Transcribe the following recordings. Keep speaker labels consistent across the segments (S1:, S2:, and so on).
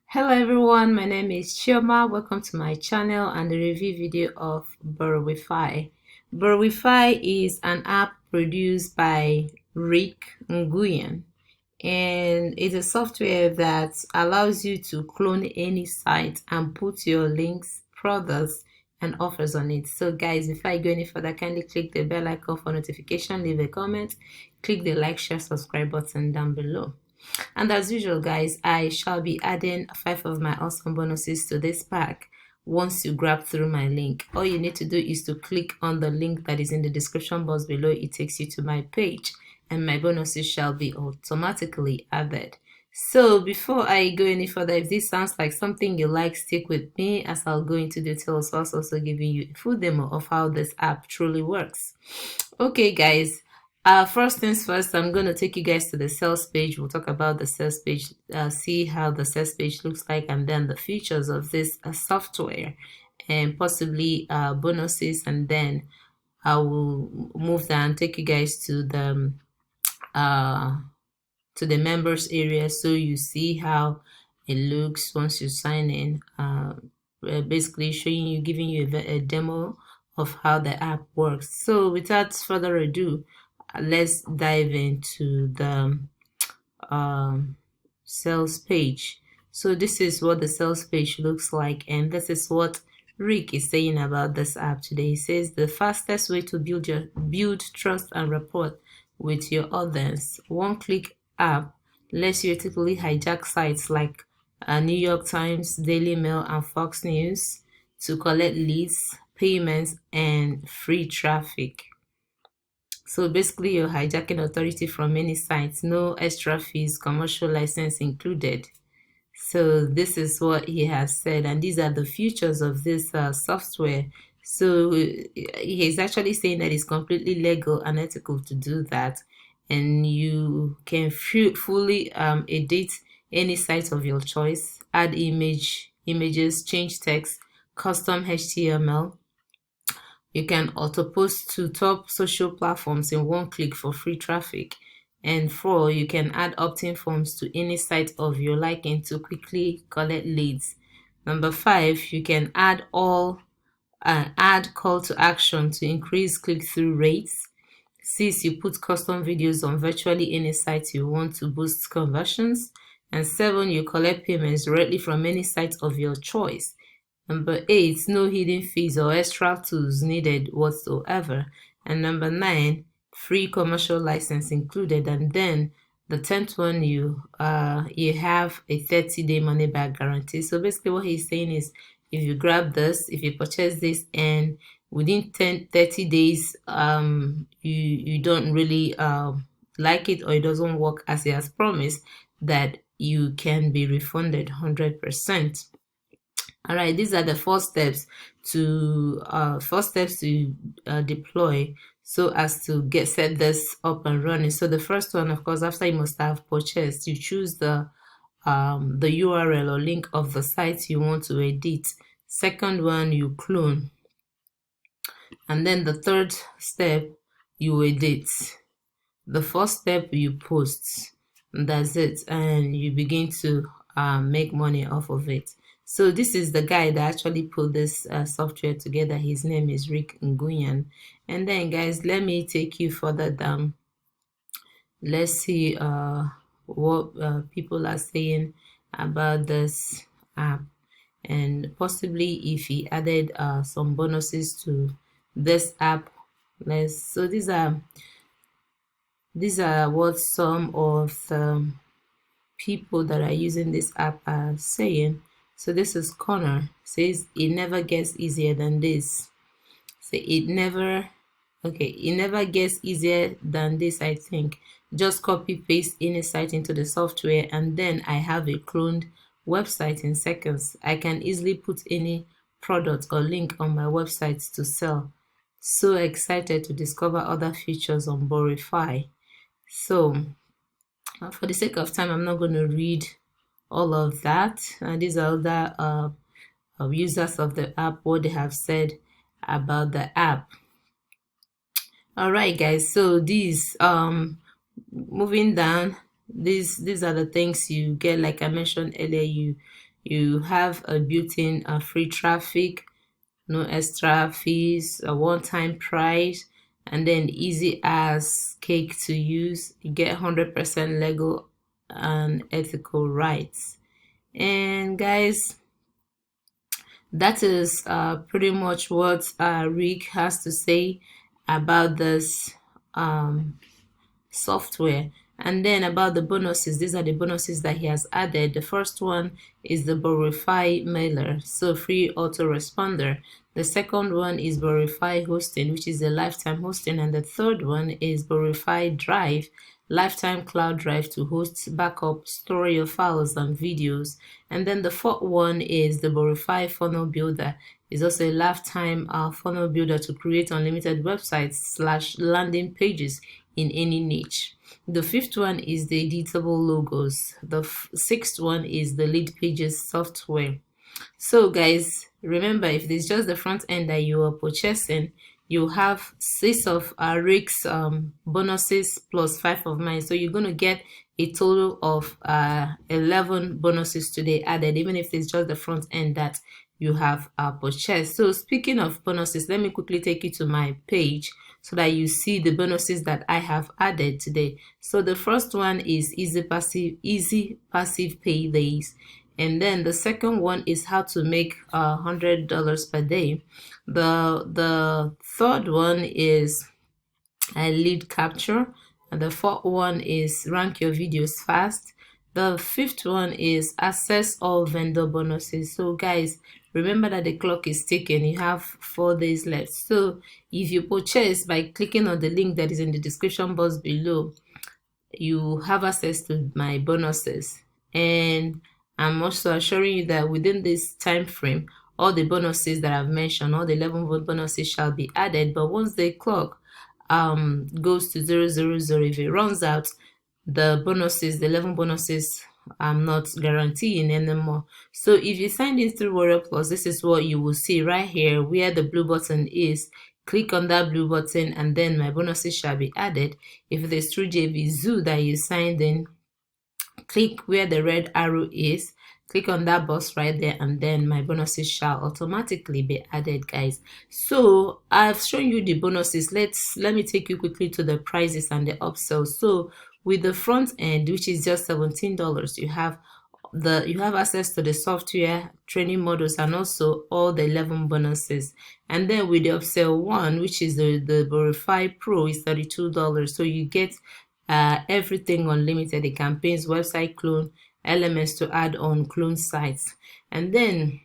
S1: Hello everyone, my name is Chioma. Welcome to my channel and the review video of Borrowify. Borrowify is an app produced by Rick Nguyen, and it's a software that allows you to clone any site and put your links, products, and offers on it. So guys, before I go any further, kindly click the bell icon for notification, leave a comment, click the like, share, subscribe button down below. And as usual, guys, I shall be adding 5 of my awesome bonuses to this pack once you grab through my link. All you need to do is to click on the link that is in the description box below. It takes you to my page and my bonuses shall be automatically added. So before I go any further, if this sounds like something you like, stick with me as I'll go into details, also giving you a full demo of how this app truly works. Okay, guys. First things first, I'm going to take you guys to the sales page. We'll talk about the sales page, see how the sales page looks like, and then the features of this software and possibly bonuses. And then I will move down, take you guys to the members area so you see how it looks once you sign in. Basically showing you, giving you a demo of how the app works. So without further ado, let's dive into the sales page. So this is what the sales page looks like, and this is what Rick is saying about this app today. He says the fastest way to build trust and rapport with your audience. One-click app lets you typically hijack sites like New York Times, Daily Mail, and Fox News to collect leads, payments, and free traffic. So basically, you're hijacking authority from many sites, no extra fees, commercial license included. So this is what he has said, and these are the features of this software. So he's actually saying that it's completely legal and ethical to do that, and you can fully edit any site of your choice, add images, change text, custom HTML. You can auto post to top social platforms in one click for free traffic. And 4, you can add opt-in forms to any site of your liking to quickly collect leads. Number 5, you can add call to action to increase click-through rates. 6, you put custom videos on virtually any site you want to boost conversions. And 7, you collect payments directly from any site of your choice. Number 8, no hidden fees or extra tools needed whatsoever. And number 9, free commercial license included. And then the 10th one, you have a 30-day money back guarantee. So basically what he's saying is, if you grab this, if you purchase this, and within 30 days you don't really like it, or it doesn't work as he has promised, that you can be refunded 100%. All right, these are the 4 steps to deploy so as to set this up and running. So the first one, of course, after you must have purchased, you choose the URL or link of the site you want to edit. Second one, you clone, and then the third step, you edit. The fourth step, you post. And that's it, and you begin to make money off of it. So this is the guy that actually put this software together. His name is Rick Nguyen. And then, guys, let me take you further down. Let's see what people are saying about this app, and possibly if he added some bonuses to this app. So these are what some of the people that are using this app are saying. So this is Connor, says it never gets easier than this. So it never gets easier than this. I think just copy paste any site into the software, and then I have a cloned website in seconds. I can easily put any product or link on my website to sell. So excited to discover other features on Borrowify. So for the sake of time, I'm not going to read all of that. And these are other users of the app, what they have said about the app. All right, guys, so these moving down, these are the things you get. Like I mentioned earlier, you You have a built-in free traffic, no extra fees, a one-time price, and then easy as cake to use. You get 100% legal and ethical rights. And guys, that is pretty much what Rick has to say about this software. And then about the bonuses, these are the bonuses that he has added. The first one is the Borrowify mailer, so free autoresponder. The second one is Borrowify hosting, which is a lifetime hosting. And the third one is Borrowify drive, lifetime cloud drive to host, backup, store your files and videos. And then the fourth one is the Borrowify funnel builder. It's also a lifetime funnel builder to create unlimited websites / landing pages in any niche. The fifth one is the editable logos. The sixth one is the lead pages software. So guys, remember, if it's just the front end that you are purchasing, you have 6 of Rick's bonuses plus 5 of mine. So you're going to get a total of 11 bonuses today added, even if it's just the front end that you have purchased. So speaking of bonuses, let me quickly take you to my page so that you see the bonuses that I have added today. So the first one is easy passive paydays. And then the second one is how to make $100 per day. The third one is lead capture. And the fourth one is rank your videos fast. The fifth one is access all vendor bonuses. So guys, remember that the clock is ticking. You have 4 days left. So if you purchase by clicking on the link that is in the description box below, you have access to my bonuses. And I'm also assuring you that within this time frame, all the bonuses that I've mentioned, all the 11 bonuses shall be added. But once the clock goes to 000, if it runs out, the bonuses, the 11 bonuses, I'm not guaranteeing anymore. So if you signed in through Warrior Plus, this is what you will see right here where the blue button is. Click on that blue button and then my bonuses shall be added. If it is through JV Zoo that you signed in, click where the red arrow is, click on that box right there, and then my bonuses shall automatically be added, guys. So I've shown you the bonuses. Let me take you quickly to the prices and the upsells. So with the front end, which is just $17, you have access to the software, training models, and also all the 11 bonuses. And then with the upsell one, which is the Borrowify Pro, is $32. So you get everything unlimited: the campaigns, website clone, elements to add on clone sites. And then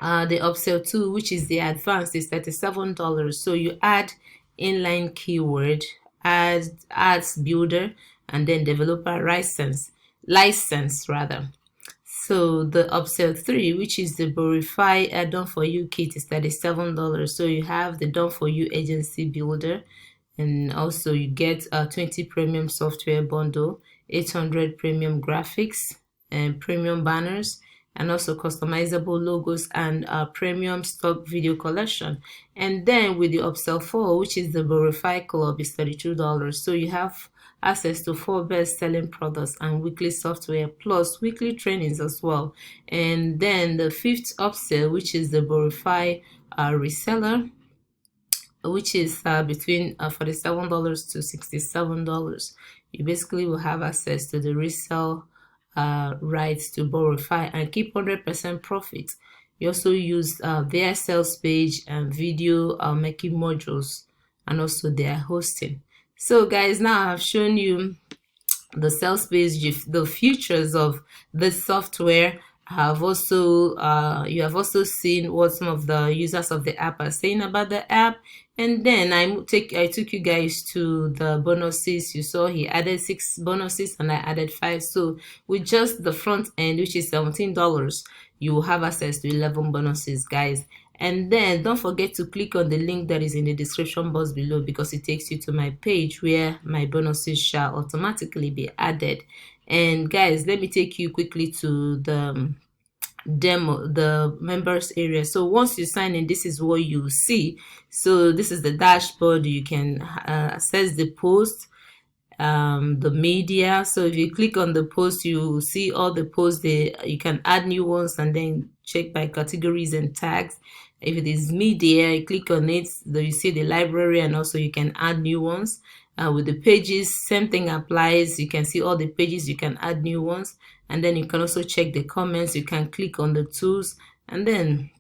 S1: the upsell 2, which is the advanced, is $37. So you add inline keyword, ads builder, and then developer license rather. So the upsell 3, which is the Borrowify Done For You kit, is $37. So you have the Done For You agency builder, and also you get a 20 premium software bundle, 800 premium graphics and premium banners, and also customizable logos and a premium stock video collection. And then with the upsell 4, which is the Borrowify Club, is $32. So you have access to 4 best-selling products and weekly software plus weekly trainings as well. And then the 5th upsell, which is the Borrowify reseller, which is between $47 to $67. You basically will have access to the resale rights to Borrowify and keep 100% profit. You also use their sales page and video making modules, and also their hosting. So guys, now I've shown you the sales page, the features of the software. Have also you have also seen what some of the users of the app are saying about the app. And then I took you guys to the bonuses. You saw he added 6 bonuses and I added 5. So with just the front end, which is $17, you will have access to 11 bonuses, guys. And then don't forget to click on the link that is in the description box below, because it takes you to my page where my bonuses shall automatically be added. And guys, let me take you quickly to the demo, the members area. So once you sign in, this is what you see. So this is the dashboard. You can access the post, the media. So if you click on the post, you see all the posts there. You can add new ones and then check by categories and tags. If it is media, you click on it, you see the library, and also you can add new ones. With the pages, same thing applies. You can see all the pages, you can add new ones, and then you can also check the comments. You can click on the tools, and then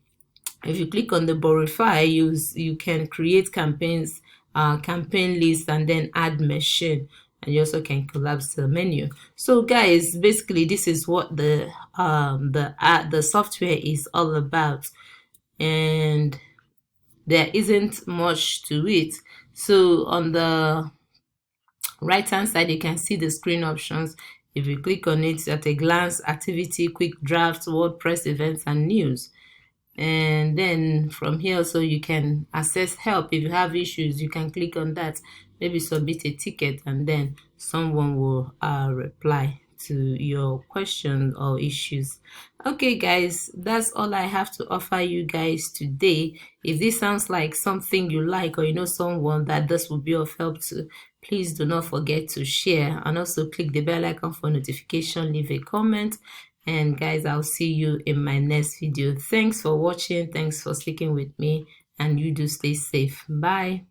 S1: if you click on the Borrowify, you can create campaigns, campaign list, and then add machine, and you also can collapse the menu. So guys, basically this is what the software is all about, and there isn't much to it. So on the right hand side, you can see the screen options. If you click on it, at a glance, activity, quick drafts, WordPress events, and news. And then from here also you can access help. If you have issues, you can click on that, maybe submit a ticket, and then someone will reply to your question or issues. Okay guys, that's all I have to offer you guys today. If this sounds like something you like, or you know someone that this will be of help to, please do not forget to share, and also click the bell icon for notification, leave a comment. And guys, I'll see you in my next video. Thanks for watching, thanks for sticking with me, and you do stay safe. Bye.